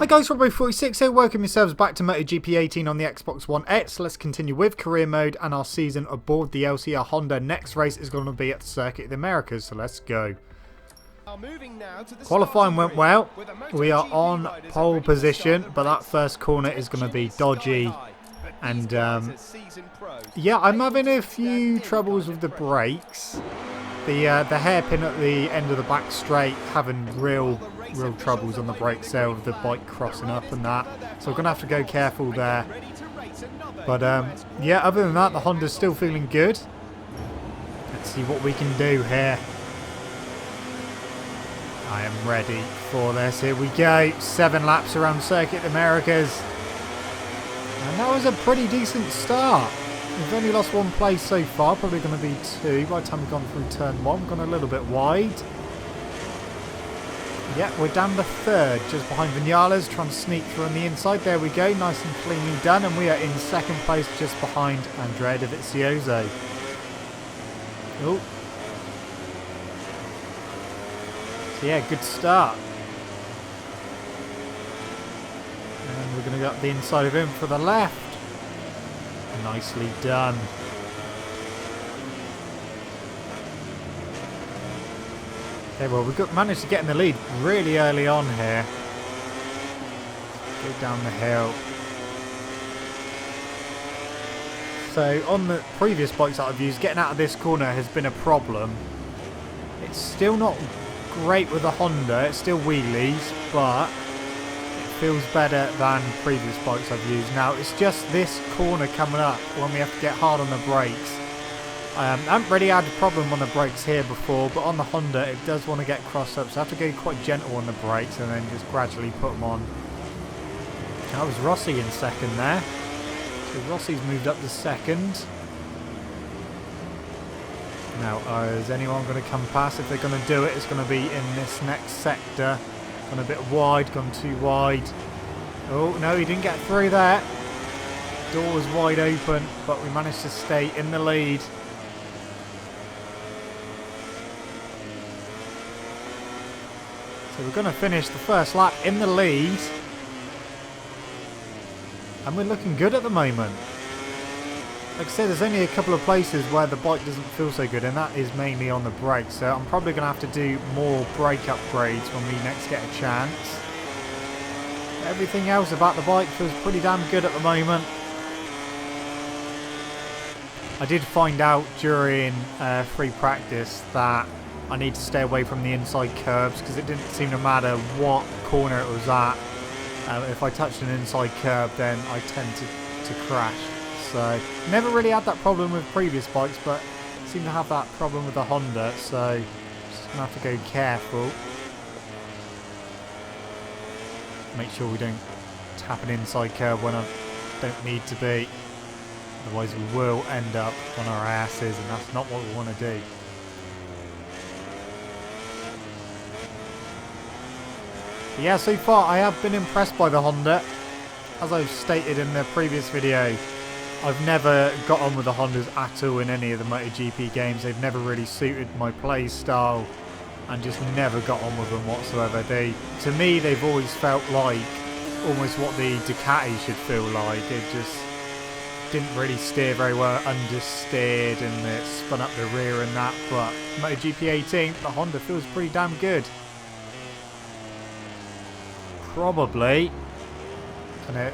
Hi guys, Robbo46 here, welcome yourselves back to MotoGP 18 on the Xbox One X. Let's continue with career mode and our season aboard the LCR Honda. Next race is going to be at the Circuit of the Americas, so let's go. Qualifying went well, we are on pole position, but that first corner is going to be dodgy. And yeah, I'm having a few troubles with the brakes. The hairpin at the end of the back straight having real troubles on the brakes there with the bike crossing up and that. So we're going to have to go careful there. But yeah, other than that, the Honda's still feeling good. Let's see what we can do here. I am ready for this. Here we go. 7 laps around Circuit of the Americas. And that was a pretty decent start. We've only lost 1 place so far, probably going to be 2 by the time we've gone through turn 1. We've gone a little bit wide. Yeah, we're down to 3rd, just behind Vinales, trying to sneak through on the inside. There we go, nice and cleanly done. And we are in 2nd place, just behind Andrea Dovizioso. Oh. So yeah, good start. And we're going to go up the inside of him for the left. Nicely done. Okay, well, we've managed to get in the lead really early on here. Go down the hill. So on the previous bikes that I've used, getting out of this corner has been a problem. It's still not great with the Honda. It's still wheelies, but feels better than previous bikes I've used. Now it's just this corner coming up when we have to get hard on the brakes. I haven't really had a problem on the brakes here before, but on the Honda it does want to get crossed up, so I have to go quite gentle on the brakes and then just gradually put them on. That was Rossi in 2nd there. So Rossi's moved up to 2nd. Now is anyone going to come past? If they're going to do it, it's going to be in this next sector. Gone a bit wide, gone too wide. Oh, no, he didn't get through there. Door was wide open, but we managed to stay in the lead. So we're going to finish the first lap in the lead. And we're looking good at the moment. Like I said, there's only a couple of places where the bike doesn't feel so good, and that is mainly on the brakes. So I'm probably going to have to do more brake upgrades when we next get a chance. Everything else about the bike feels pretty damn good at the moment. I did find out during free practice that I need to stay away from the inside curbs because it didn't seem to matter what corner it was at. If I touched an inside curb, then I tend to crash. So, never really had that problem with previous bikes, but seem to have that problem with the Honda, so just going to have to go careful. Make sure we don't tap an inside curb when I don't need to be. Otherwise we will end up on our asses, and that's not what we want to do. But yeah, so far I have been impressed by the Honda. As I've stated in the previous video, I've never got on with the Hondas at all in any of the MotoGP games. They've never really suited my play style and just never got on with them whatsoever. To me, they've always felt like almost what the Ducati should feel like. It just didn't really steer very well, understeered, and it spun up the rear and that. But MotoGP 18, the Honda feels pretty damn good. Probably, and it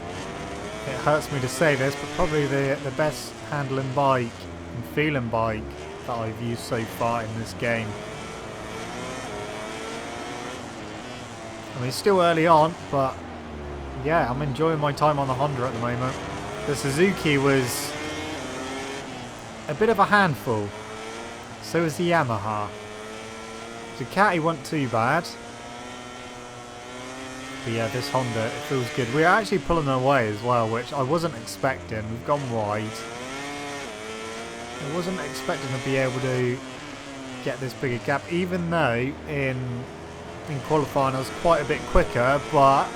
hurts me to say this, but probably the best handling bike and feeling bike that I've used so far in this game. I mean, it's still early on, but yeah, I'm enjoying my time on the Honda at the moment. The Suzuki was a bit of a handful. So was the Yamaha. Ducati wasn't too bad. But yeah, this Honda, it feels good. We're actually pulling away as well, which I wasn't expecting. We've gone wide. I wasn't expecting to be able to get this bigger gap, even though in qualifying I was quite a bit quicker, but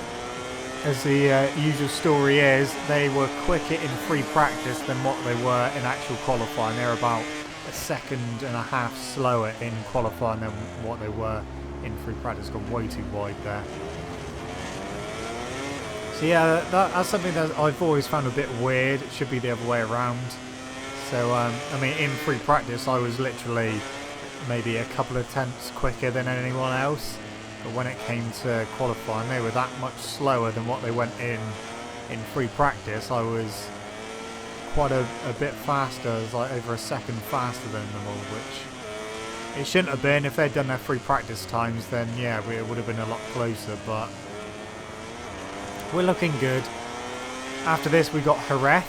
as the usual story is, they were quicker in free practice than what they were in actual qualifying. They're about a second and a half slower in qualifying than what they were in free practice. Gone way too wide there. So yeah, that's something that I've always found a bit weird. It should be the other way around. So, I mean, in free practice, I was literally maybe a couple of tenths quicker than anyone else. But when it came to qualifying, they were that much slower than what they went in free practice. I was quite a bit faster. I was like over a second faster than them all, which it shouldn't have been. If they'd done their free practice times, then yeah, it would have been a lot closer. But we're looking good. After this, we got Jerez.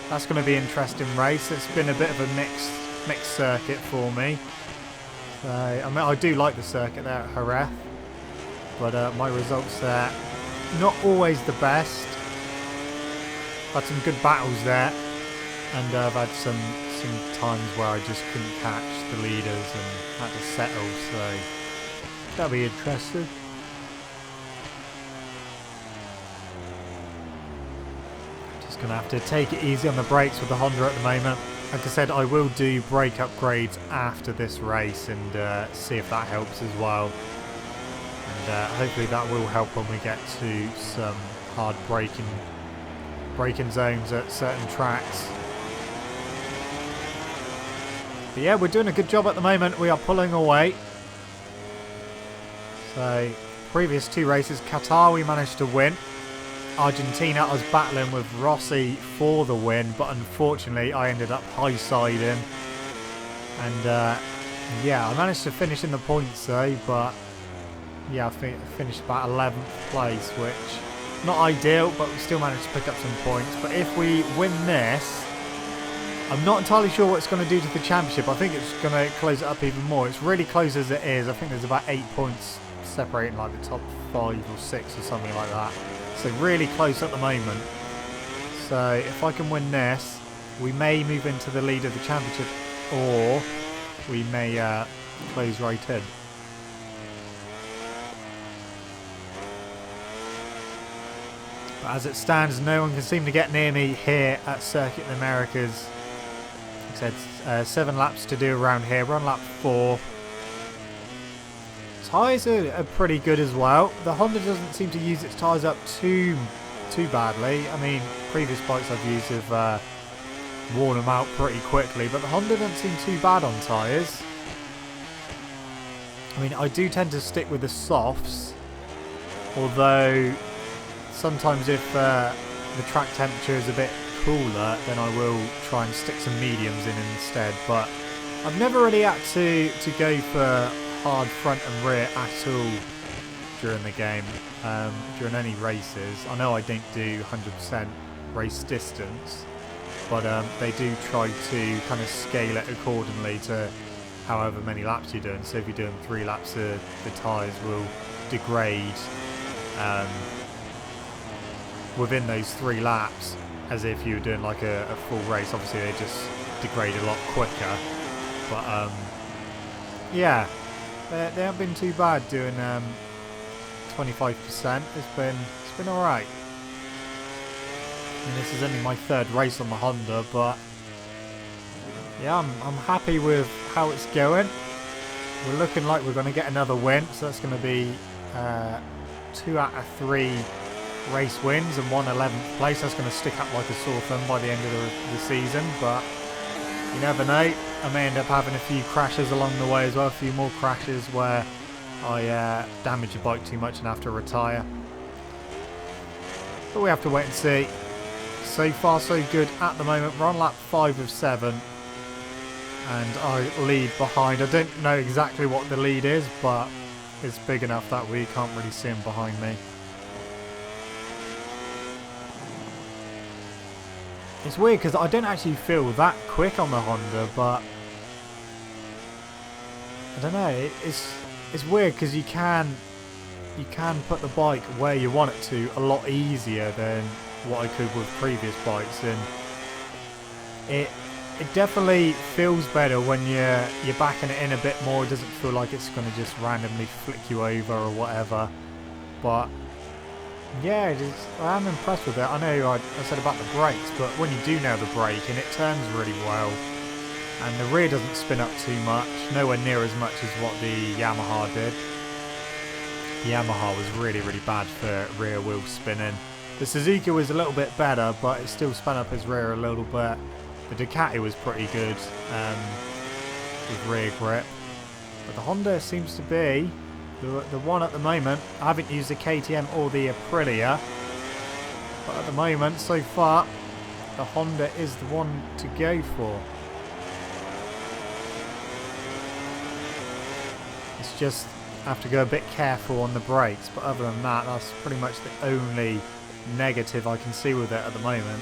That's going to be an interesting race. It's been a bit of a mixed circuit for me. So, I mean, I do like the circuit there at Jerez, but my results there not always the best. Had some good battles there, and I've had some times where I just couldn't catch the leaders and had to settle. So that'll be interesting. Going to have to take it easy on the brakes with the Honda at the moment. Like I said, I will do brake upgrades after this race and see if that helps as well. And hopefully that will help when we get to some hard braking zones at certain tracks. But yeah, we're doing a good job at the moment. We are pulling away. So, previous two races, Qatar we managed to win. Argentina, I was battling with Rossi for the win, but unfortunately I ended up high-siding. And yeah, I managed to finish in the points though, but yeah, I finished about 11th place, which not ideal, but we still managed to pick up some points. But if we win this, I'm not entirely sure what it's going to do to the championship. I think it's going to close it up even more. It's really close as it is. I think there's about 8 points separating like the top 5 or 6 or something like that. So really close at the moment. So if I can win this, we may move into the lead of the championship, or we may close right in. But as it stands, no one can seem to get near me here at Circuit in the Americas. Like I said, 7 laps to do around here. We're on lap 4. Tyres are pretty good as well. The Honda doesn't seem to use its tyres up too badly. I mean, previous bikes I've used have worn them out pretty quickly, but the Honda doesn't seem too bad on tyres. I mean, I do tend to stick with the softs, although sometimes if the track temperature is a bit cooler, then I will try and stick some mediums in instead. But I've never really had to go for hard front and rear at all during the game, during any races. I know I don't do 100% race distance, but they do try to kind of scale it accordingly to however many laps you're doing. So if you're doing 3 laps, the tyres will degrade within those 3 laps, as if you were doing like a full race. Obviously they just degrade a lot quicker, but yeah, they haven't been too bad doing 25%. It's been alright. And this is only my 3rd race on the Honda, but yeah, I'm happy with how it's going. We're looking like we're going to get another win, so that's going to be 2 out of 3 race wins and 1 11th place. That's going to stick up like a sore thumb by the end of the season, but you never know. I may end up having a few crashes along the way as well, a few more crashes where I damage the bike too much and have to retire. But we have to wait and see. So far so good at the moment. We're on lap 5 of 7 and I lead behind. I don't know exactly what the lead is, but it's big enough that we can't really see him behind me. It's weird because I don't actually feel that quick on the Honda, but I don't know. It's weird because you can put the bike where you want it to a lot easier than what I could with previous bikes, and it definitely feels better when you're backing it in a bit more. It doesn't feel like it's going to just randomly flick you over or whatever. But yeah, I am impressed with it. I know I said about the brakes, but when you do nail the brake and it turns really well, and the rear doesn't spin up too much, nowhere near as much as what the Yamaha did. The Yamaha was really, really bad for rear wheel spinning. The Suzuki was a little bit better, but it still spun up his rear a little bit. The Ducati was pretty good with rear grip. But the Honda seems to be the one at the moment. I haven't used the KTM or the Aprilia. But at the moment, so far, the Honda is the one to go for. It's just have to go a bit careful on the brakes. But other than that, that's pretty much the only negative I can see with it at the moment.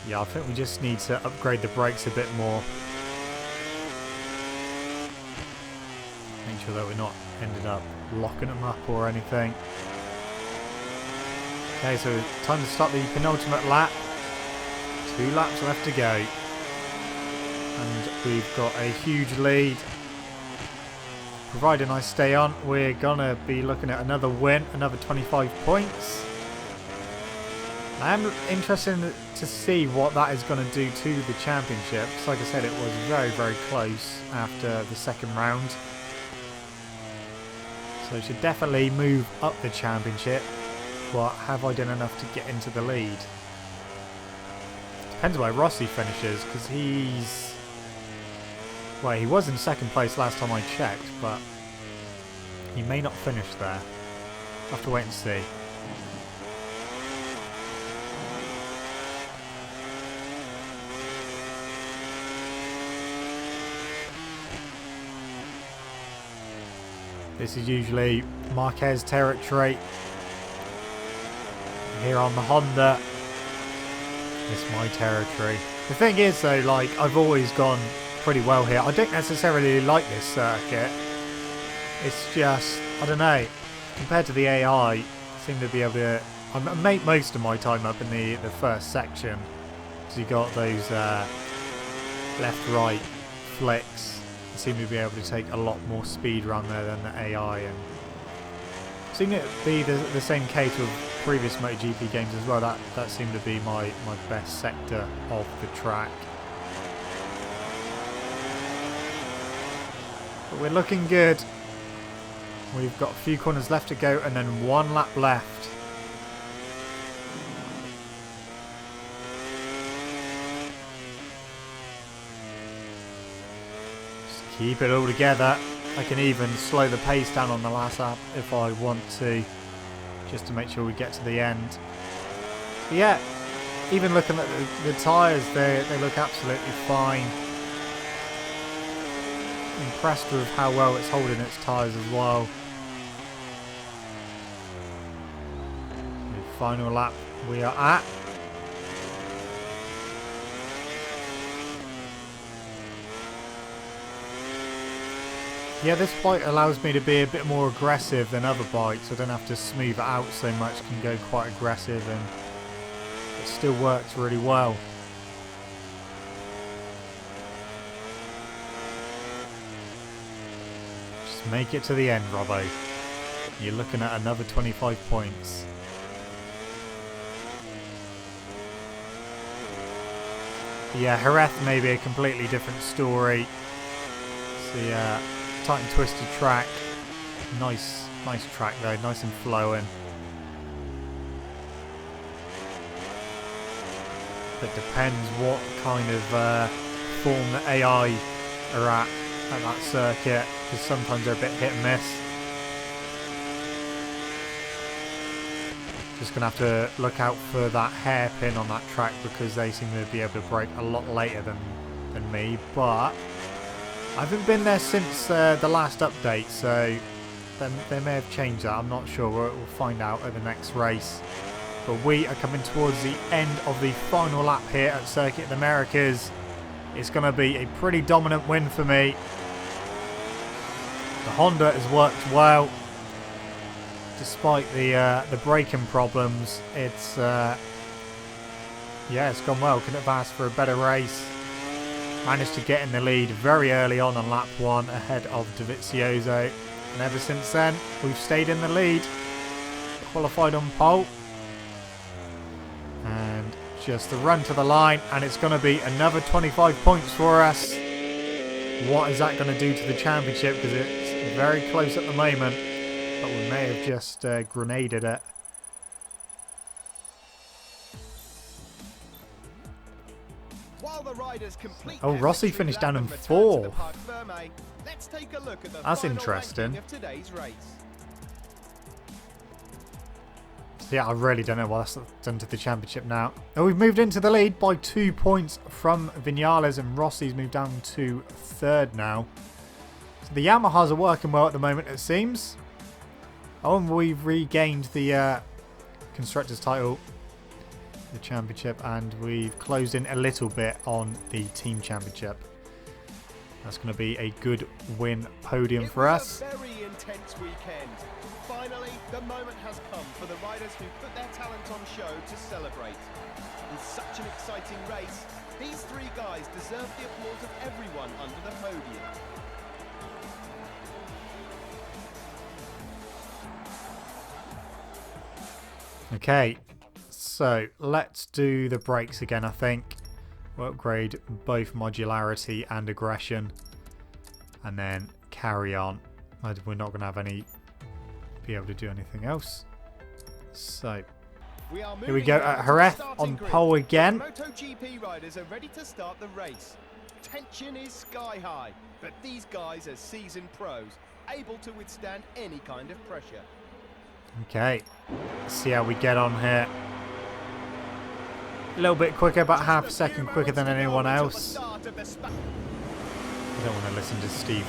Yeah, I think we just need to upgrade the brakes a bit more. Make sure that we're not ended up locking them up or anything. Okay, so time to start the penultimate lap. 2 laps left to go. And we've got a huge lead. Providing I stay on, we're going to be looking at another win, another 25 points. I am interested to see what that is going to do to the championship. Because like I said, it was very, very close after the second round. So it should definitely move up the championship. But have I done enough to get into the lead? Depends where Rossi finishes, because he's... well, he was in second place last time I checked, but he may not finish there. I'll have to wait and see. This is usually Marquez territory. Here on the Honda, it's my territory. The thing is though, like, I've always gone pretty well here. I don't necessarily like this circuit. It's just, I don't know, compared to the AI, I seem to be able to... I make most of my time up in the first section. So you got those left-right flicks. Seem to be able to take a lot more speed around there than the AI, and seemed to be the same case with previous MotoGP games as well. That seemed to be my best sector of the track. But we're looking good. We've got a few corners left to go and then 1 lap left. Keep it all together. I can even slow the pace down on the last lap if I want to, just to make sure we get to the end. But yeah, even looking at the tyres, they look absolutely fine. Impressed with how well it's holding its tyres as well. The final lap we are at. Yeah, this bike allows me to be a bit more aggressive than other bikes. I don't have to smooth it out so much, can go quite aggressive, and it still works really well. Just make it to the end, Robbo. You're looking at another 25 points. Yeah, Jerez may be a completely different story. So yeah, tight and twisted track. Nice track though, nice and flowing. It depends what kind of form the AI are at that circuit, because sometimes they're a bit hit and miss. Just going to have to look out for that hairpin on that track, because they seem to be able to brake a lot later than me. But I haven't been there since the last update, so they may have changed that. I'm not sure. We'll find out at the next race. But we are coming towards the end of the final lap here at Circuit of the Americas. It's going to be a pretty dominant win for me. The Honda has worked well. Despite the braking problems, it's it's gone well. Couldn't have asked for a better race. Managed to get in the lead very early on lap 1 ahead of DEgITx, and ever since then we've stayed in the lead. Qualified on pole, and just the run to the line, and it's going to be another 25 points for us. What is that going to do to the championship, because it's very close at the moment. but we may have just grenaded it. Oh, Rossi finished down in 4th. That's interesting. So yeah, I really don't know what that's done to the championship now. Oh, we've moved into the lead by 2 points from Vinales, and Rossi's moved down to 3rd now. So the Yamahas are working well at the moment, it seems. Oh, and we've regained the Constructors title, the championship, and we've closed in a little bit on the Team Championship. That's going to be a good win podium for us. Very intense weekend. Finally, the moment has come for the riders who put their talent on show to celebrate. In such an exciting race, these 3 guys deserve the applause of everyone under the podium. Okay, so let's do the brakes again, I think. We'll upgrade both modularity and aggression, and then carry on. We're not going to have be able to do anything else. So here we go at Jerez on pole again. MotoGP riders are ready to start the race. Tension is sky high, but these guys are seasoned pros, able to withstand any kind of pressure. Okay, let's see how we get on here. A little bit quicker, about half a second quicker than anyone else. I don't want to listen to Steve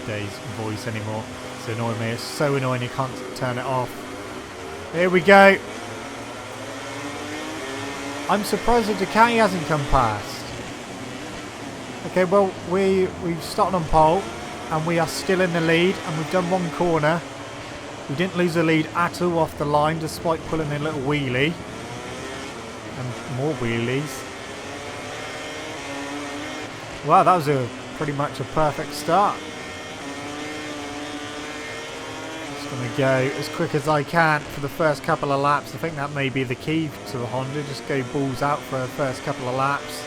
Day's voice anymore. It's annoying me. It's so annoying you can't turn it off. Here we go. I'm surprised the Ducati hasn't come past. Okay, well we've started on pole and we are still in the lead, and we've done 1 corner. We didn't lose the lead at all off the line, despite pulling a little wheelie. And more wheelies. Wow, that was pretty much a perfect start. Just going to go as quick as I can for the first couple of laps. I think that may be the key to the Honda. Just go balls out for the first couple of laps.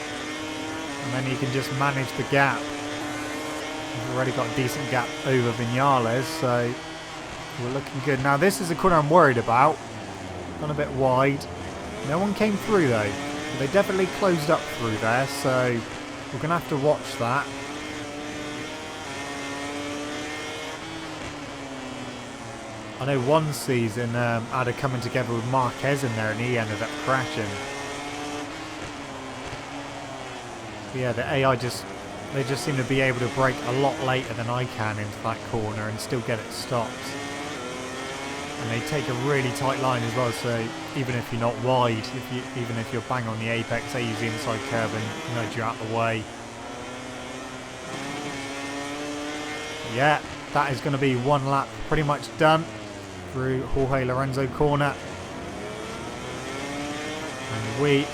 And then you can just manage the gap. We've already got a decent gap over Vinales, so we're looking good. Now this is a corner I'm worried about. Gone a bit wide. No one came through though. They definitely closed up through there, so we're going to have to watch that. I know one season had a coming together with Marquez in there and he ended up crashing. But yeah, the AI they just seem to be able to brake a lot later than I can into that corner and still get it stopped. And they take a really tight line as well, so even if you're not wide, even if you're bang on the apex, they use the inside curb and nudge you out the way. Yeah, that is going to be 1 lap pretty much done through Jorge Lorenzo corner. And we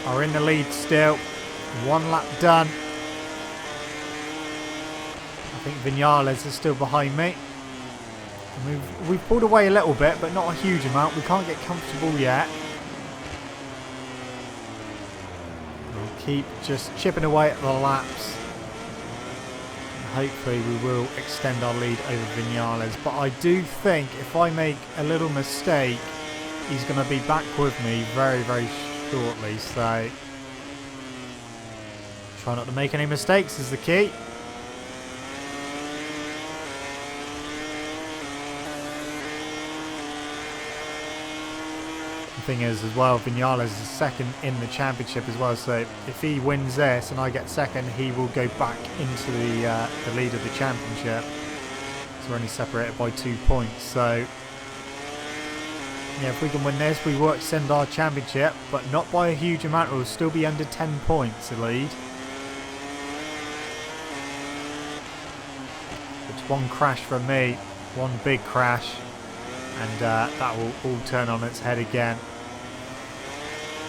are in the lead still. 1 lap done. I think Vinales is still behind me. We've pulled away a little bit, but not a huge amount. We can't get comfortable yet. We'll keep just chipping away at the laps. And hopefully we will extend our lead over Vinales. But I do think if I make a little mistake, he's going to be back with me very, very shortly. So try not to make any mistakes is the key. Thing is as well, Vinales is second in the championship as well, so if he wins this and I get second, he will go back into the lead of the championship. So we're only separated by 2 points, so yeah, if we can win this we will extend our championship, but not by a huge amount. We'll still be under 10 points the lead. It's 1 crash from me, 1 big crash, and that will all turn on its head again.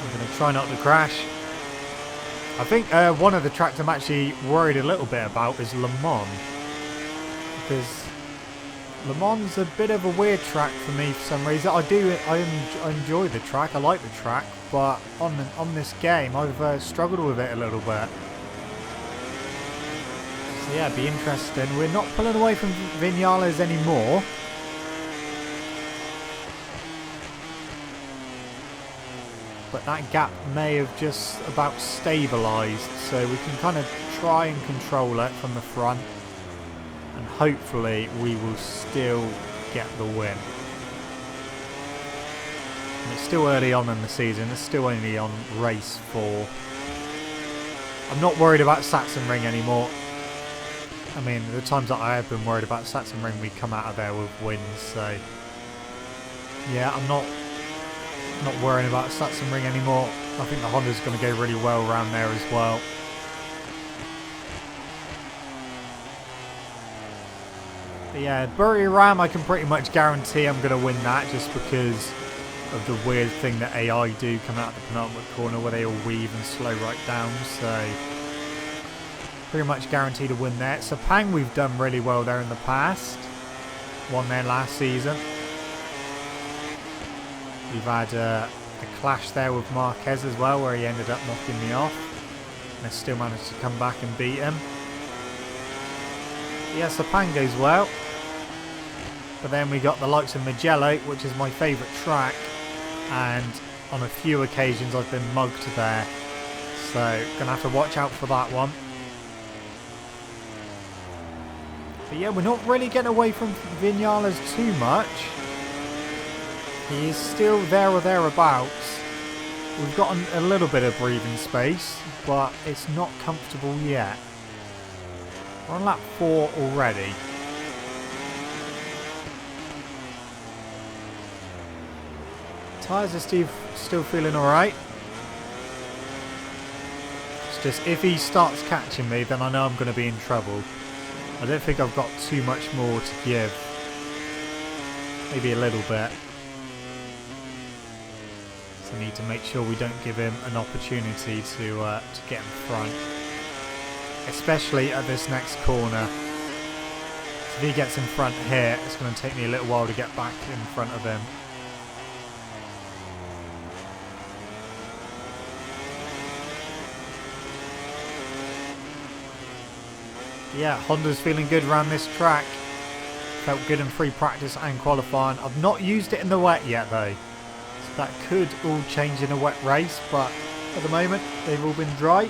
I'm going to try not to crash. I think one of the tracks I'm actually worried a little bit about is Le Mans, because Le Mans is a bit of a weird track for me for some reason. I enjoy the track, I like the track, but on this game I've struggled with it a little bit. So yeah, it'd be interesting. We're not pulling away from Vinales anymore. but that gap may have just about stabilised, so we can kind of try and control it from the front, and hopefully we will still get the win. And it's still early on in the season, it's still only on race 4. I'm not worried about Sachsenring anymore. I mean, the times that I have been worried about Sachsenring, we come out of there with wins, so yeah, I'm not worrying about Sachsenring anymore. I think the Honda's going to go really well around there as well. But yeah, Bury Ram, I can pretty much guarantee I'm going to win that, just because of the weird thing that AI do coming out of the penultimate corner where they all weave and slow right down, so pretty much guaranteed to win there. Sepang, we've done really well there in the past. Won there last season. We've had a clash there with Marquez as well, where he ended up knocking me off. And I still managed to come back and beat him. Yeah, Sepang goes well. But then we got the likes of Mugello, which is my favourite track. And on a few occasions I've been mugged there. So, gonna have to watch out for that one. But yeah, we're not really getting away from Vinales too much. He is still there or thereabouts. We've got a little bit of breathing space, but it's not comfortable yet. We're on lap 4 already. Tyres are still feeling alright. It's just if he starts catching me, then I know I'm going to be in trouble. I don't think I've got too much more to give. Maybe a little bit. So I need to make sure we don't give him an opportunity to get in front. Especially at this next corner. So if he gets in front here, it's going to take me a little while to get back in front of him. Yeah, Honda's feeling good around this track. Felt good in free practice and qualifying. I've not used it in the wet yet though. So that could all change in a wet race, but at the moment they've all been dry.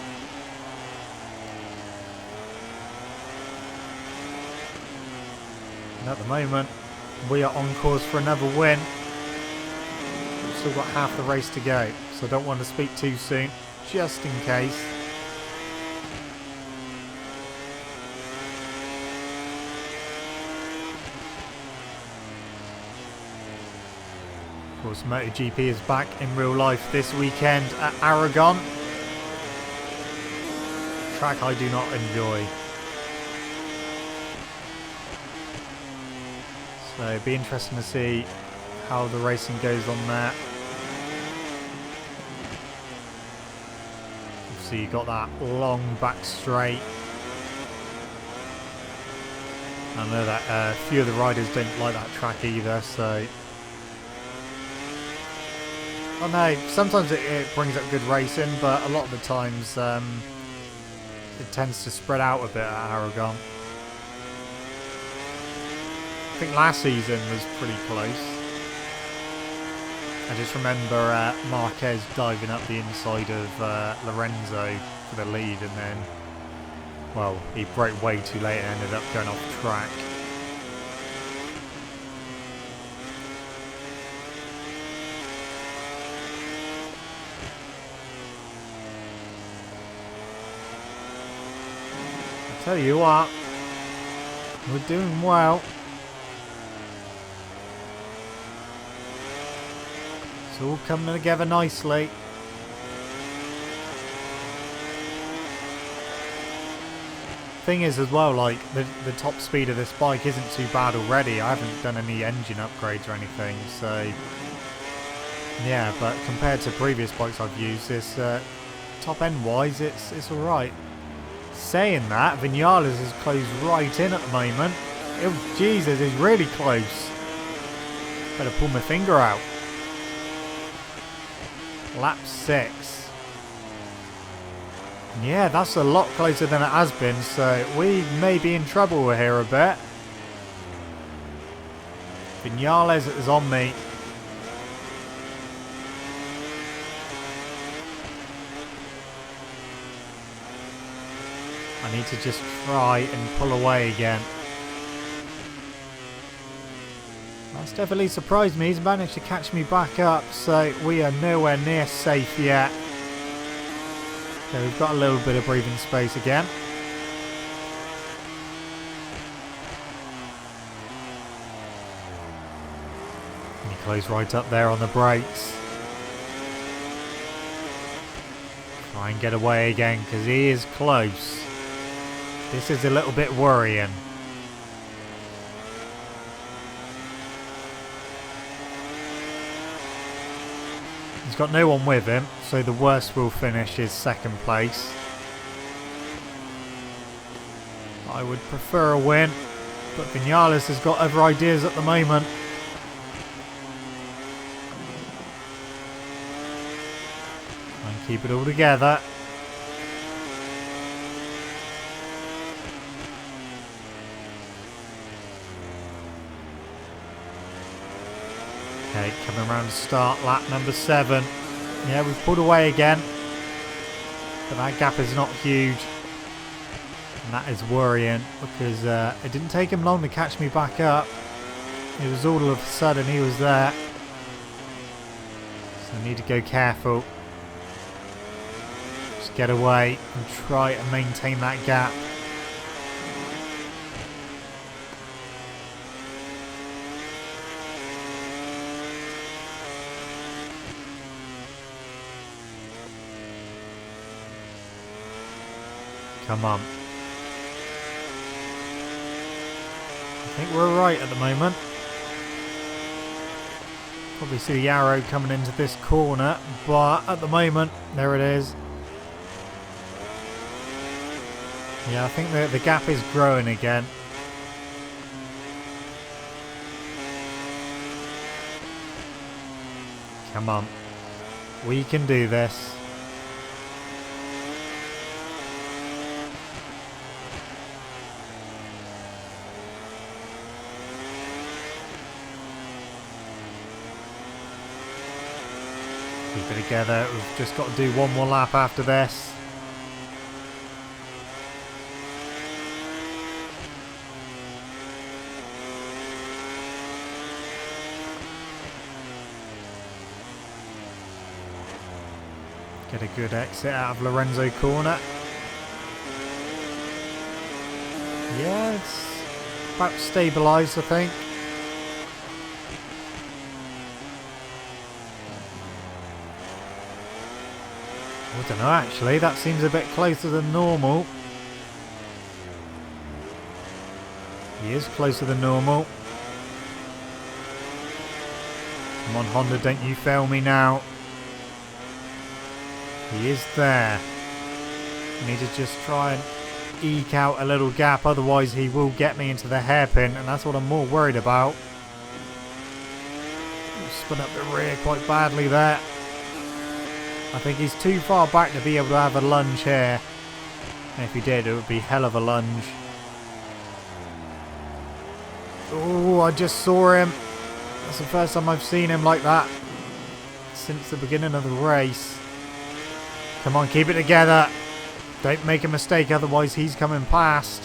And at the moment we are on course for another win. We've still got half the race to go, so I don't want to speak too soon, just in case. Of course, MotoGP is back in real life this weekend at Aragon. Track I do not enjoy. So it'll be interesting to see how the racing goes on there. Obviously you've got that long back straight. I know that a few of the riders don't like that track either, so I know sometimes it brings up good racing, but a lot of the times it tends to spread out a bit at Aragon. I think last season was pretty close. I just remember Marquez diving up the inside of Lorenzo for the lead, and then, well, he broke way too late and ended up going off track. Tell you what, we're doing well. It's all coming together nicely. Thing is as well, like the top speed of this bike isn't too bad already. I haven't done any engine upgrades or anything, so yeah, but compared to previous bikes I've used, this top end wise it's alright. Saying that, Vinales is closed right in at the moment. Oh, Jesus, he's really close. Better pull my finger out. Lap 6. Yeah, that's a lot closer than it has been, so we may be in trouble here a bit. Vinales is on me. I need to just try and pull away again. That's definitely surprised me. He's managed to catch me back up, so we are nowhere near safe yet. Okay, we've got a little bit of breathing space again. And he closed right up there on the brakes. Try and get away again, because he is close. This is a little bit worrying. He's got no one with him, so the worst will finish is second place. I would prefer a win, but Vinales has got other ideas at the moment. Try and keep it all together. Okay, coming around to start lap number 7. Yeah, we've pulled away again. But that gap is not huge. And that is worrying because it didn't take him long to catch me back up. It was all of a sudden he was there. So I need to go careful. Just get away and try and maintain that gap. Come on. I think we're alright at the moment. Probably see the arrow coming into this corner, but at the moment, there it is. Yeah, I think the gap is growing again. Come on. We can do this. Keep it together. We've just got to do one more lap after this. Get a good exit out of Lorenzo corner. Yeah, it's about stabilised, I think. I don't know, actually. That seems a bit closer than normal. He is closer than normal. Come on, Honda, don't you fail me now. He is there. I need to just try and eke out a little gap, otherwise he will get me into the hairpin, and that's what I'm more worried about. Spun up the rear quite badly there. I think he's too far back to be able to have a lunge here. And if he did, it would be hell of a lunge. Oh, I just saw him. That's the first time I've seen him like that since the beginning of the race. Come on, keep it together. Don't make a mistake, otherwise he's coming past.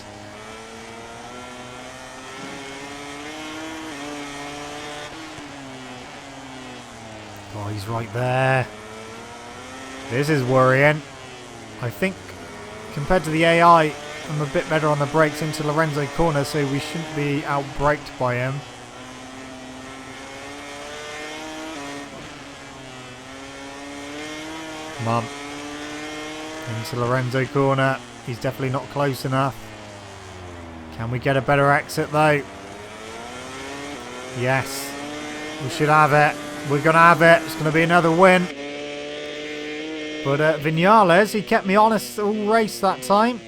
Oh, he's right there. This is worrying. I think compared to the AI, I'm a bit better on the brakes into Lorenzo corner, so we shouldn't be out-braked by him. Come on. Into Lorenzo corner. He's definitely not close enough. Can we get a better exit though? Yes. We should have it. We're going to have it. It's going to be another win. But Vinales, he kept me honest all race that time.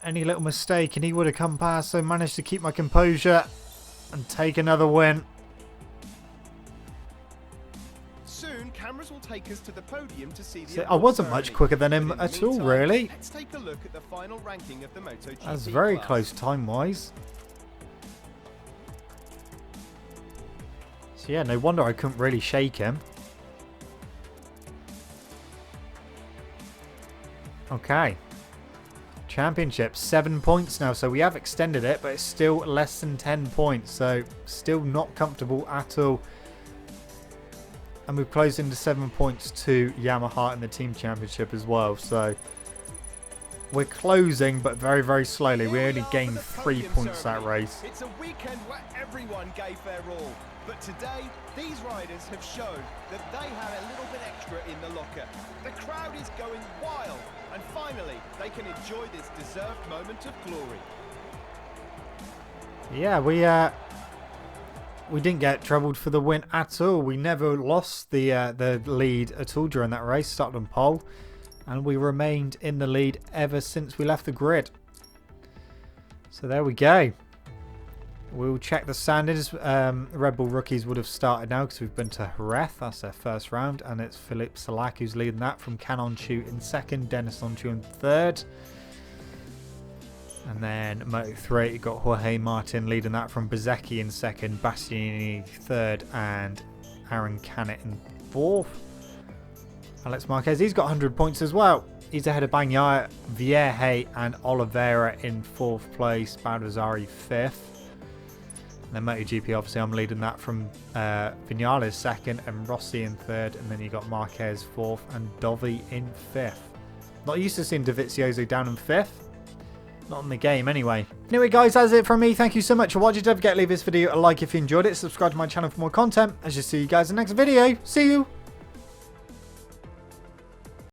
Any little mistake and he would have come past, so I managed to keep my composure and take another win. Soon, cameras will take us to the podium to see the So I wasn't much quicker than him at all, really. Let's take a look at the final ranking of the MotoGP That's very class. close time-wise. So yeah, no wonder I couldn't really shake him. Okay. Championship. 7 points now, so we have extended it, but it's still less than 10 points, so still not comfortable at all. And we've closed into 7 points to Yamaha in the team championship as well, so we're closing, but very, very slowly. We only gained 3 points that race. It's a weekend where everyone gave their all. But today, these riders have shown that they have a little bit extra in the locker. The crowd is going wild. And finally, they can enjoy this deserved moment of glory. Yeah, we didn't get troubled for the win at all. We never lost the lead at all during that race. Started on pole. And we remained in the lead ever since we left the grid. So there we go. We'll check the standings. Red Bull rookies would have started now because we've been to Jerez. That's their first round. And it's Philippe Salak who's leading that from Canon Chu in second. Dennis Onchu in third. And then Moto3, you got Jorge Martin leading that from Bezecchi in second. Bastianini third. And Aaron Canet in fourth. Alex Marquez, he's got 100 points as well. He's ahead of Bagnaia, Vierge and Oliveira in fourth place. Baldassari fifth. And then MotoGP, obviously, I'm leading that from Vinales second and Rossi in third. And then you got Marquez fourth and Dovi in fifth. Not used to seeing Dovizioso down in fifth. Not in the game anyway. Anyway, guys, that's it from me. Thank you so much for watching. Don't forget to leave this video a like if you enjoyed it. Subscribe to my channel for more content. As you see you guys in the next video. See you.